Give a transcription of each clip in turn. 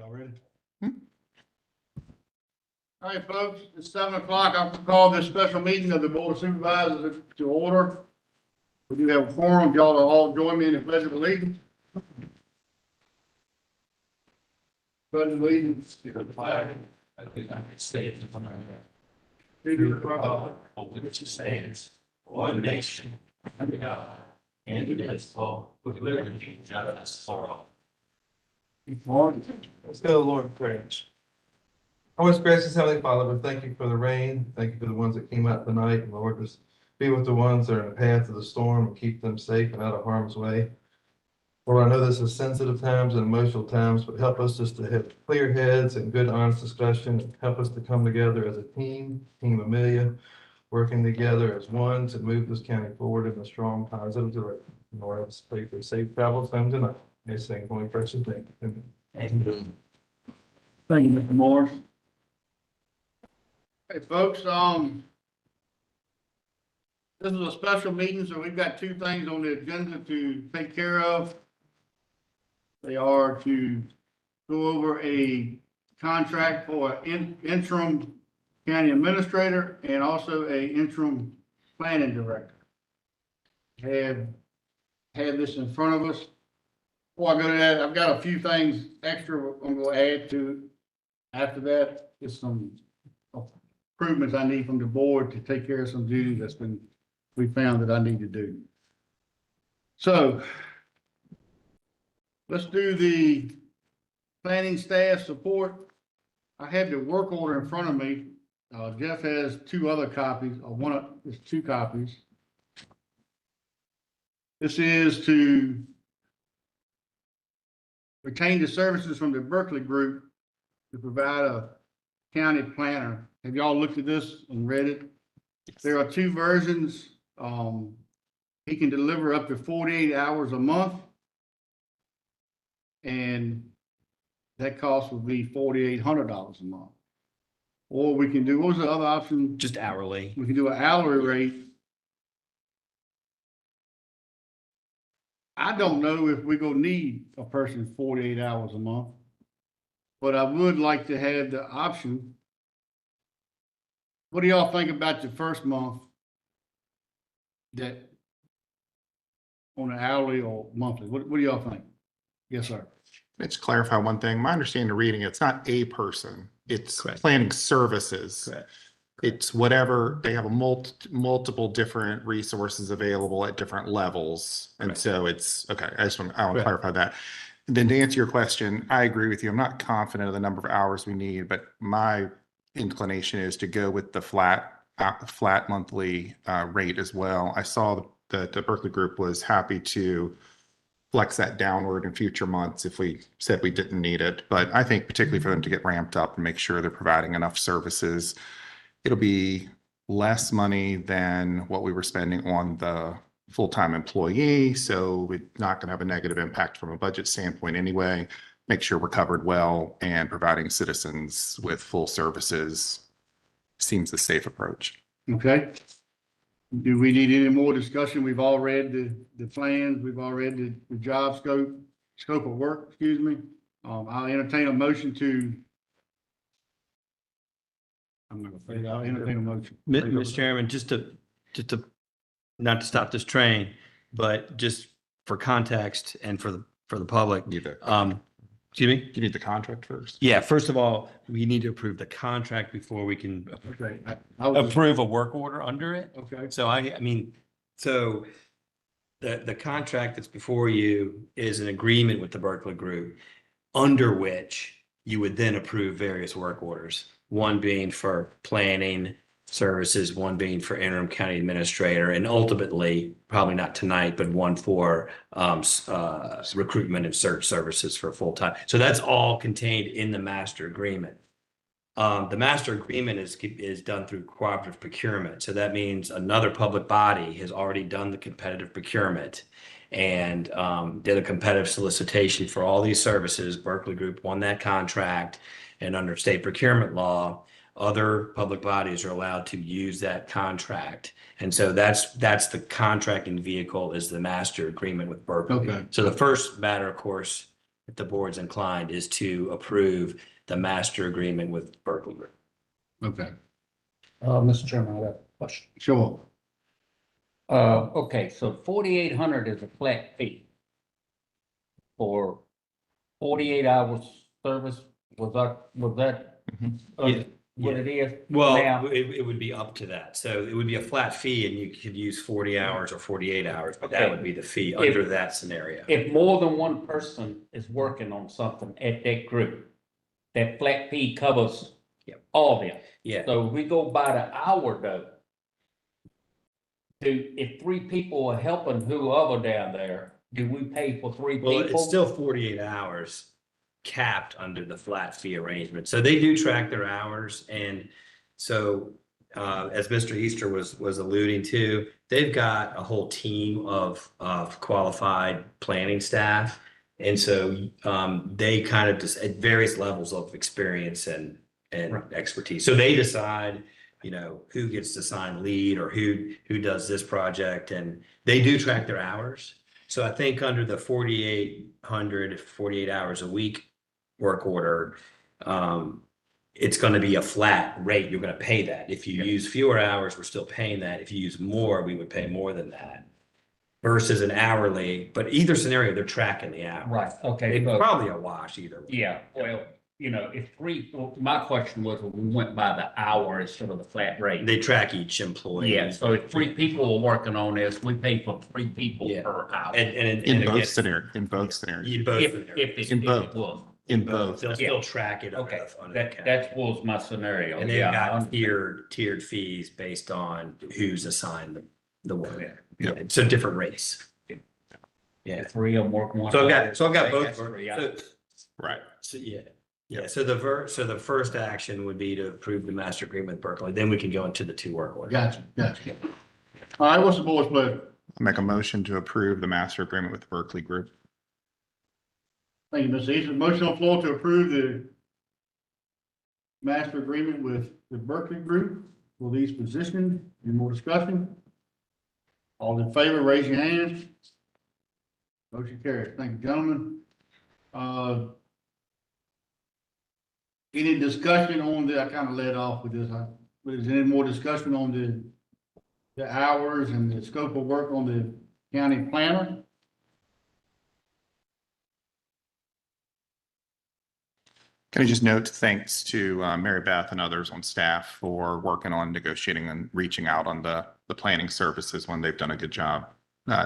Y'all ready? Hmm. All right, folks, it's 7 o'clock. I'll call this special meeting of the Board of Supervisors to order. We do have a forum. Y'all will all join me in the pledge of allegiance. Pledge of allegiance To the flag of the United States of America, to to the the republic republic for which it stands, one nation, under God, indivisible, with liberty and justice for all. Let's go to the Lord in prayer. Our most gracious Heavenly Father, we thank you for the rain. Thank you for the ones that came out tonight. And Lord, just be with the ones that are in the path of the storm and keep them safe and out of harm's way. Lord, I know this is sensitive times and emotional times, but help us just to have clear heads and good, honest discussion. And help us to come together as a team, Team Amelia, working together as one to move this county forward in a strong, positive direction. Lord, I just pray for safe travels home tonight. May sing holy precious name. Amen. Amen. Thank you, Mr. Morris. Hey, folks, this is a special meeting, so we've got two things on the agenda to take care of. They are to go over a contract for an interim county administrator and also a interim planning director. Have this in front of us. Before I go to that, I've got a few things extra I'm gonna add to after that. Just some improvements I need from the board to take care of some duties we found that I need to do. So let's do the planning staff support. I have the work order in front of me. Jeff has two other copies, there's two copies. This is to retain the services from the Berkeley Group to provide a county planner. Have y'all looked at this and read it? There are two versions. He can deliver up to 48 hours a month. And that cost would be $4,800 a month. Or we can do, what was the other option? Just hourly. We can do an hourly rate. I don't know if we're gonna need a person 48 hours a month. But I would like to have the option. What do y'all think about the first month? That on an hourly or monthly? What do y'all think? Yes, sir. Let's clarify one thing. My understanding of reading, it's not a person, it's Correct. planning services. Correct. It's whatever, they have a multiple different resources available at different levels. And Correct. so it's, okay, I want to Correct. clarify that. And then to answer your question, I agree with you. I'm not confident of the number of hours we need, but my inclination is to go with the flat monthly rate as well. I saw that the Berkeley Group was happy to flex that downward in future months if we said we didn't need it. But I think particularly for them to get ramped up and make sure they're providing enough services, it'll be less money than what we were spending on the full-time employee. So we're not going to have a negative impact from a budget standpoint anyway. Make sure we're covered well, and providing citizens with full services seems the safe approach. Okay. Do we need any more discussion? We've all read the plans. We've all read the job scope of work, excuse me. I'll entertain a motion to. I'll entertain a motion. Mr. Chairman, just to, not to stop this train, but just for context and for the public. Excuse me? You need the contract first. Yeah, first of all, we need to approve the contract before we can Okay. I was just- approve a work order under it. Okay. So so the contract that's before you is an agreement with the Berkeley Group, under which you would then approve various work orders, one being for planning services, one being for interim county administrator, and ultimately, probably not tonight, but one for recruitment and search services for full-time. So that's all contained in the master agreement. The master agreement is done through cooperative procurement. So that means another public body has already done the competitive procurement and did a competitive solicitation for all these services. Berkeley Group won that contract, and under state procurement law, other public bodies are allowed to use that contract. And so that's the contracting vehicle, is the master agreement with Berkeley. Okay. So the first matter, of course, if the board's inclined, is to approve the master agreement with Berkeley Group. Okay, Mr. Chairman, I have a question. sure. Okay, so 4,800 is a flat fee for 48 hours service. Was that Yeah, what it is? Well, Now, it would be up to that. So it would be a flat fee and you could use 40 hours or 48 hours, but that Okay. would be the fee under that scenario. if more than one person is working on something at that group, that flat fee covers Yep. all of them. Yeah, So if we go by the hour though, if 3 people are helping whoever down there, do we pay for 3 well, people? it's still 48 hours capped under the flat fee arrangement. So they do track their hours. And so as Mr. Easter was alluding to, they've got a whole team of qualified planning staff. And so they kind of just at various levels of experience and Right. expertise. So they decide, you know, who gets to sign lead or who does this project, and they do track their hours. So I think under the 48 hours a week work order, it's going to be a flat rate. You're going to pay that. If you use fewer hours, we're still paying that. If you use more, we would pay more than that versus an hourly. But either scenario, they're tracking the hours. Right, okay. It's but- probably a wash either way. Yeah, well, if 3, my question was, we went by the hour instead of the flat rate. They track each employee. Yeah, so if 3 people are working on this, we pay for 3 people Yeah. per hour. And In both again, scenarios, in both scenarios, you both. If it In both. was. in both. They'll still track it. Okay, under the that cap. was my scenario. And they've Yeah, I got understand. tiered fees based on who's assigned the work. Yeah. So different rates. Yeah. 3 of them working on. So I've got both. That's 3 hours. Right. So yeah. Yeah. So the first action would be to approve the master agreement with Berkeley. Then we can go into the 2 work orders. Gotcha. All right, what's the board's pleasure? I'll make a motion to approve the master agreement with the Berkeley Group. Thank you, Mr. Easter. Motion on the floor to approve the master agreement with the Berkeley Group for these positions. Any more discussion? All in favor, raise your hands. Motion carries. Thank you, gentlemen. Any discussion on the, I kind of led off with this, but is there any more discussion on the hours and the scope of work on the county planner? Can I just note, thanks to Mary Beth and others on staff for working on negotiating and reaching out on the planning services when they've done a good job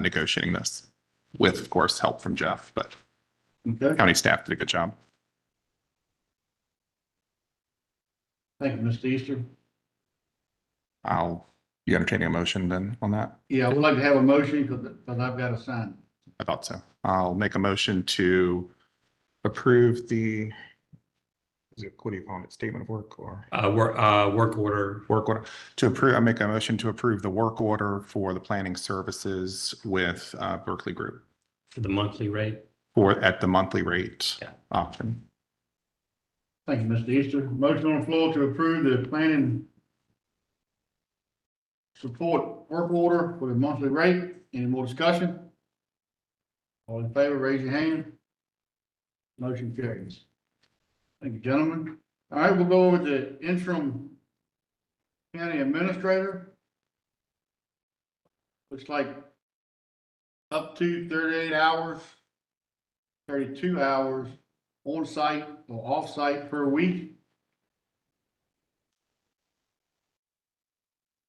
negotiating this with, of course, help from Jeff, but Okay, county staff did a good job. thank you, Mr. Easter. You entertaining a motion then on that? Yeah, I would like to have a motion because I've got to sign. I thought so. I'll make a motion to approve what do you call it? Statement of work or? Work order. Work order to approve. I make a motion to approve the work order for the planning services with Berkeley Group For the monthly rate. at the monthly rate Yeah. option. Thank you, Mr. Easter. Motion on the floor to approve the planning support work order for the monthly rate. Any more discussion? All in favor, raise your hand. Motion carries. Thank you, gentlemen. All right, we'll go over the interim county administrator. Looks like up to 38 hours, 32 hours on site or off site per week.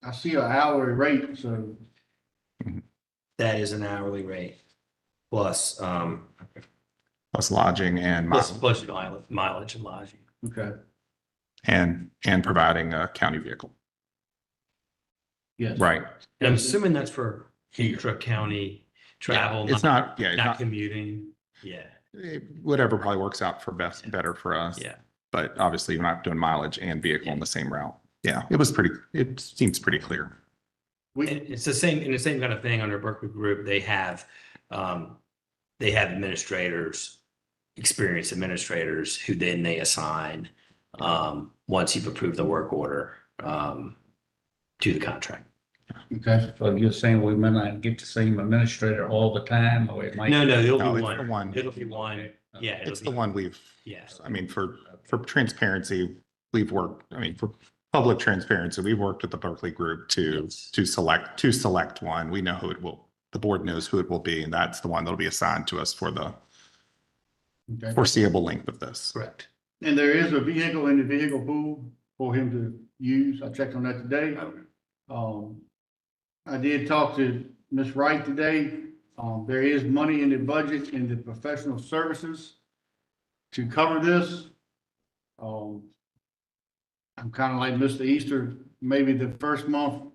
I see an hourly rate, so That is an hourly rate. Plus, Plus lodging and plus mileage and lodging. okay, and providing a county vehicle. yes. Right. And I'm assuming that's for intra-county travel. It's not, yeah, it's Not not, commuting. Yeah, whatever probably works out for better for us. yeah. But obviously you're not doing mileage and vehicle on the same route. Yeah, it seems pretty clear. We, It's the same, in the same kind of thing under Berkeley Group. They have administrators, experienced administrators who then they assign, once you've approved the work order, to the contract. okay, So you're saying we may not get the same administrator all the time, or it might? No, it'll No, be it's one. one. It'll be one. Yeah. it'll It's the be- one we've, Yeah. I mean, for transparency, we've worked, I mean, for public transparency, we've worked with the Berkeley group Yes. to select one. We know who it will, the board knows who it will be, and that's the one that'll be assigned to us for the Okay. foreseeable length of this. Correct. And there is a vehicle in the vehicle pool for him to use. I checked on that today. I did talk to Ms. Wright today. There is money in the budget in the professional services to cover this. I'm kind of like Mr. Easter, maybe the first month,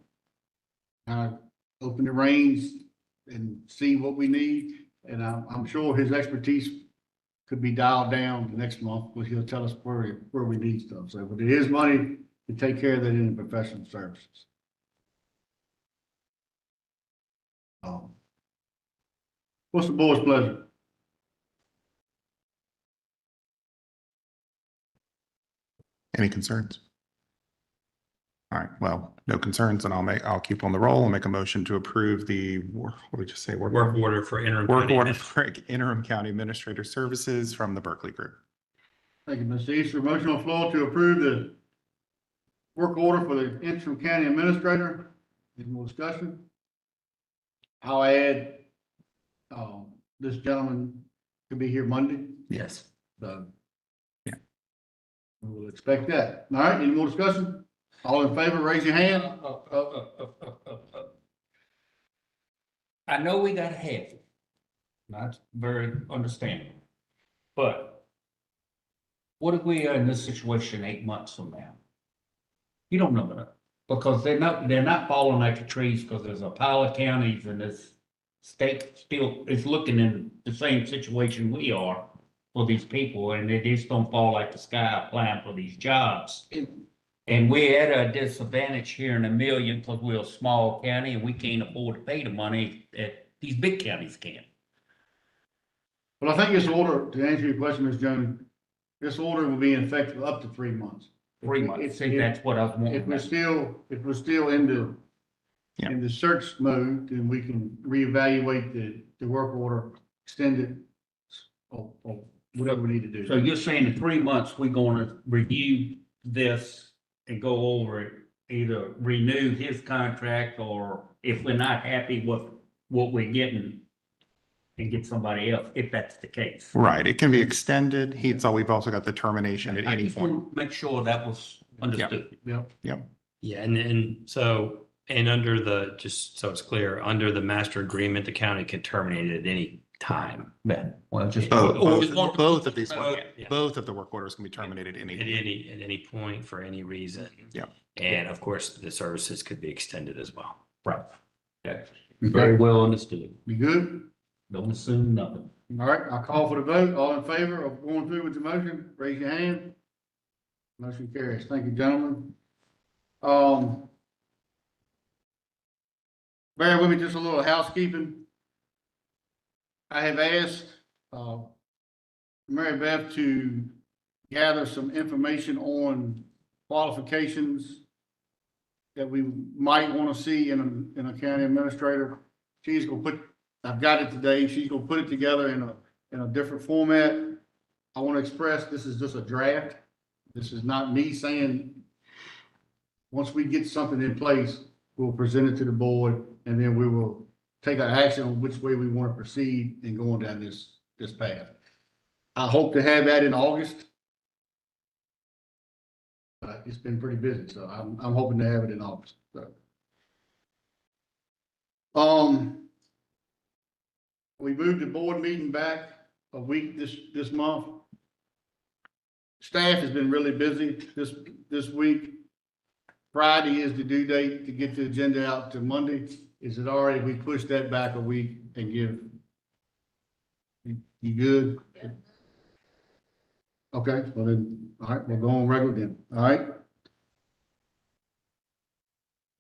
open the reins and see what we need. And I'm sure his expertise could be dialed down the next month, but he'll tell us where we need stuff. So, but there is money to take care of that in the professional services. What's the board's pleasure? Any concerns? All right, well, no concerns, and I'll keep on the roll and make a motion to approve the, what did we just say? Work order for interim. Work county order admin. for interim county administrator services from the Berkeley Group. Thank you, Mr. Easter. Motion on the floor to approve the work order for the interim county administrator. Any more discussion? I'll add, this gentleman could be here Monday, Yes. so. Yeah. We will expect that. All right, any more discussion? All in favor, raise your hand. I know we got half it. That's very understandable. But what if we are in this situation 8 months from now? You don't know that, because they're not falling like the trees, because there's a pile of counties and this state still is looking in the same situation we are for these people, and they just don't fall like the sky applying for these jobs. And we're at a disadvantage here in Amelia because we're a small county and we can't afford to pay the money that these big counties can. Well, I think this order, to answer your question, Ms. Jones, this order will be in effect for up to 3 months. 3 months, see, that's what I was If we're wanting. still in Yeah. the search mode, then we can reevaluate the work order, extend it, or whatever we need to do. So you're saying in 3 months, we're gonna review this and go over it, either renew his contract, or if we're not happy with what we're getting, and get somebody else, if that's the case. Right, it can be extended. We've also got the termination at I any just point. want to make sure that was understood. Yep. Yeah, and so, and under the, just so it's clear, under the master agreement, the county can terminate it at any time. Ben, well, just. Both of these, Yeah. both of the work orders can be terminated at any. At any point for any reason. Yeah. And of course, the services could be extended as well. Right. Okay. Very well understood. You good? Don't assume nothing. All right, I'll call for the vote. All in favor of going through with the motion, raise your hand. Motion carries. Thank you, gentlemen. Bear with me, just a little housekeeping. I have asked, Mary Beth to gather some information on qualifications that we might want to see in a county administrator. She's gonna put, I've got it today, she's gonna put it together in a different format. I want to express, this is just a draft. This is not me saying, once we get something in place, we'll present it to the board, and then we will take our action on which way we want to proceed in going down this path. I hope to have that in August. It's been pretty busy, so I'm hoping to have it in August, so. We moved the board meeting back a week this month. Staff has been really busy this week. Friday is the due date to get the agenda out to Monday. Is it all right if we push that back a week and give? You good? Okay, well then, all right, we'll go on regular then, all right?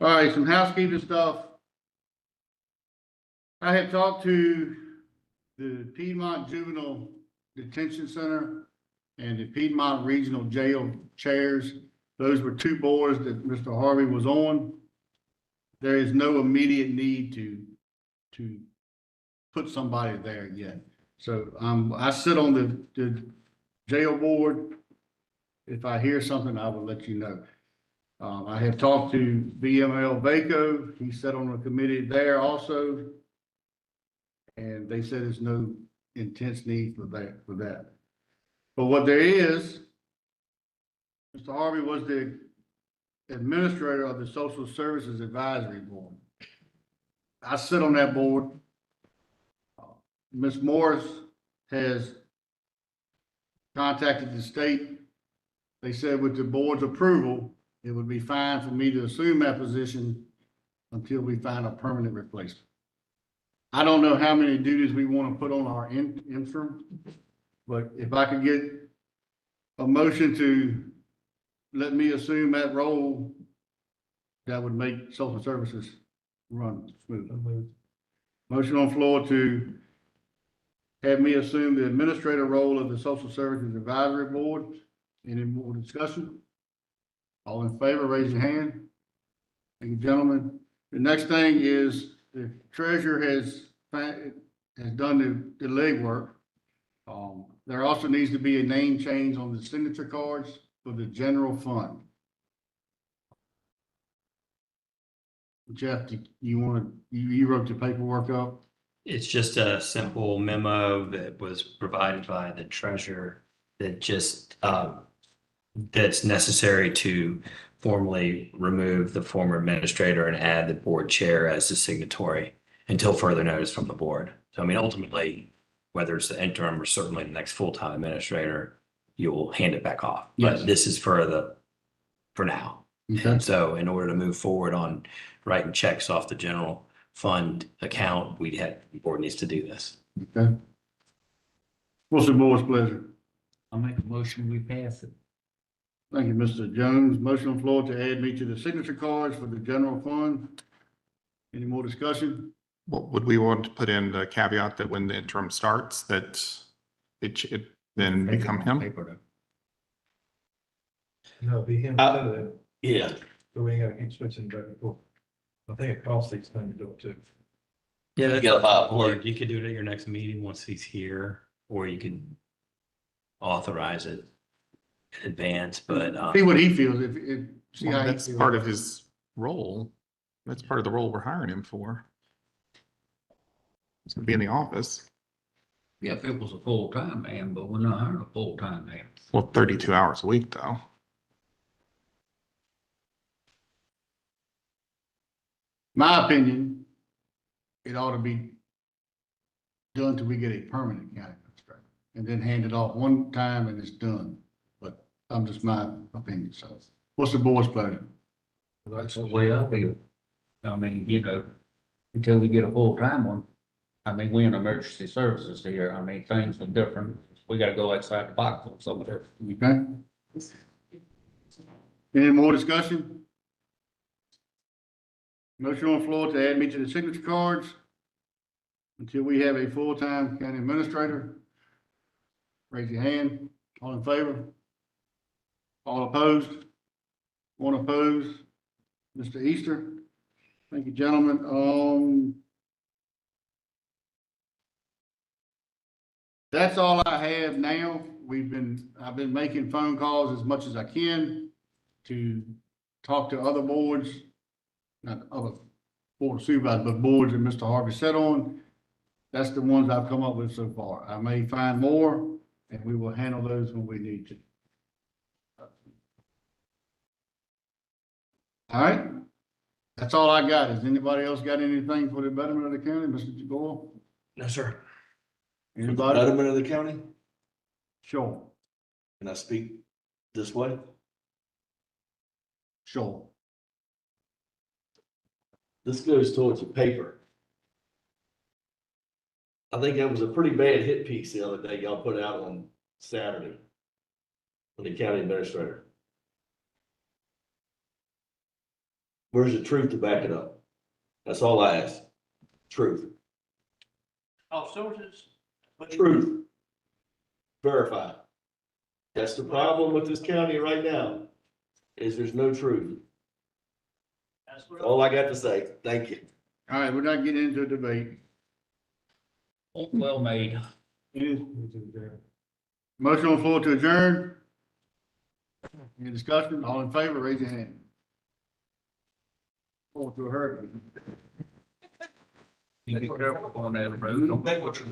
All right, some housekeeping stuff. I have talked to the Piedmont Juvenile Detention Center and the Piedmont Regional Jail chairs. Those were two boards that Mr. Harvey was on. There is no immediate need to put somebody there yet. So, I sit on the jail board. If I hear something, I will let you know. I have talked to BML Vaco. He sat on a committee there also. And they said there's no intense need for that. But what there is, Mr. Harvey was the administrator of the Social Services Advisory Board. I sit on that board. Ms. Morris has contacted the state. They said with the board's approval, it would be fine for me to assume that position until we find a permanent replacement. I don't know how many duties we want to put on our interim, but if I could get a motion to let me assume that role, that would make social services run smoothly. Motion on floor to have me assume the administrator role of the Social Services Advisory Board. Any more discussion? All in favor, raise your hand. Thank you, gentlemen. The next thing is the treasurer has done the legwork. There also needs to be a name change on the signature cards for the general fund. Jeff, you wrote the paperwork up? It's just a simple memo that was provided by the treasurer that just, that's necessary to formally remove the former administrator and add the board chair as the signatory until further notice from the board. So I mean, ultimately, whether it's the interim or certainly the next full-time administrator, you will hand it back off. Yes. But this is for now. Okay. And so in order to move forward on writing checks off the general fund account, the board needs to do this. Okay. What's the board's pleasure? I'll make a motion, we pass it. Thank you, Mr. Jones. Motion on the floor to add me to the signature cards for the general fund. Any more discussion? Well, would we want to put in the caveat that when the interim starts, that it then become him? No, be him. Yeah. So we ain't gotta keep switching back and forth. I think it costs these things to do it too. Yeah, that's Get a hot or plate. you could do it at your next meeting once he's here, or you could authorize it in advance, but See what he feels, see Well, how he that's feels. part of his role. That's part of the role we're hiring him for. He's gonna be in the office. Yeah, if it was a full-time man, but we're not hiring a full-time man. Well, 32 hours a week though. My opinion, it ought to be done till we get a permanent county administrator, and then hand it off one time and it's done. But I'm just my opinion, so what's the board's pleasure? That's the way I feel. I mean, you know, until we get a full-time one. I mean, we in emergency services here. I mean, things are different. We gotta go outside the box on some of it. Okay? Any more discussion? Motion on the floor to add me to the signature cards until we have a full-time county administrator. Raise your hand. All in favor? All opposed? One opposed? Mr. Easter? Thank you, gentlemen. That's all I have now. I've been making phone calls as much as I can to talk to other boards, not other board supervisors, but boards that Mr. Harvey sat on. That's the ones I've come up with so far. I may find more, and we will handle those when we need to. All right, that's all I got. Has anybody else got anything for the betterment of the county, Mr. Goyle? no, sir. Anybody? Betterment of the county, Sure, can I speak this way? sure. This goes towards the paper. I think that was a pretty bad hit piece the other day y'all put out on Saturday. On the county administrator. Where's the truth to back it up? That's all I ask. Truth. All sources. Truth. Verify. That's the problem with this county right now, is there's no truth. That's all I got to say. Thank you. All right, we're not getting into a debate. Well made. Any motion on the floor to adjourn? Any discussion? All in favor, raise your hand. Going to a hurricane. You be careful on that road. Don't think what you're.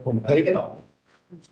On paper.